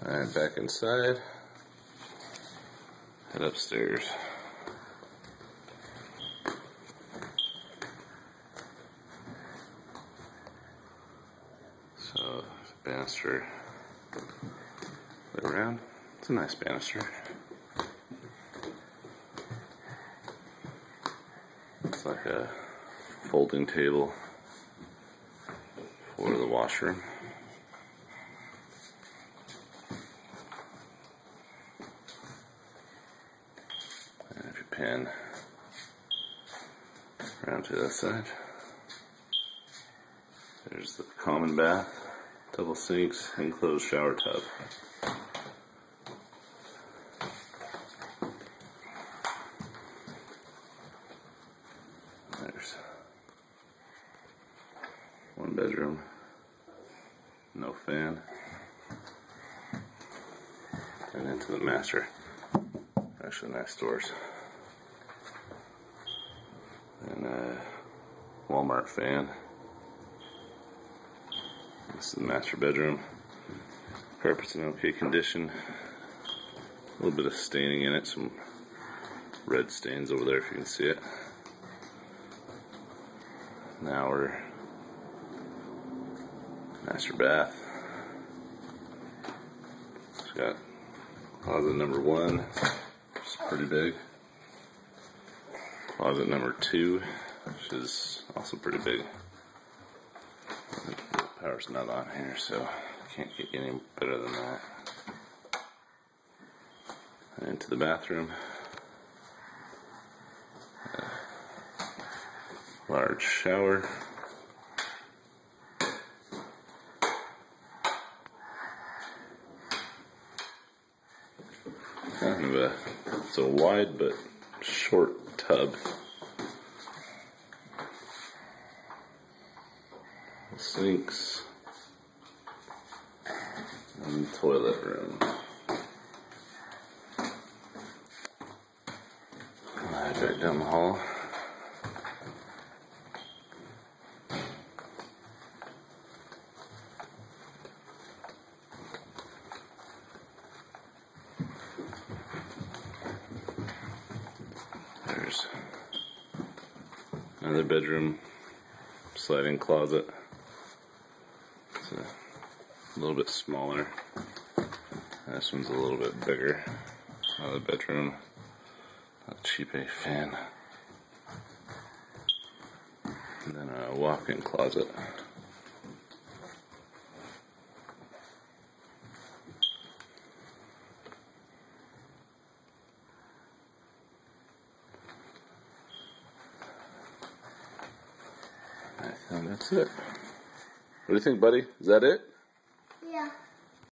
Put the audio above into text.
Alright, back inside. Head upstairs. So, banister way around. It's a nice banister. It's like a folding table for the washroom. And if you pan around to that side, there's the common bath, double sinks, enclosed shower tub. There's one bedroom, no fan, and into the master. Actually, nice doors. And a Walmart fan. This is the master bedroom. Carpet's in okay condition. A little bit of staining in it, some red stains over there if you can see it. Now we're master bath. It's got closet number 1, which is pretty big. Closet number 2, which is also pretty big. The power's not on here, so I can't get any better than that. And into the bathroom. Large shower. Kind of it's a wide but short tub. Sinks and toilet room. Right down the hall. There's another bedroom, sliding closet. It's a little bit smaller. This one's a little bit bigger. Another bedroom, a cheap A fan. And then a walk-in closet. I think that's it. What do you think, buddy? Is that it? Yeah.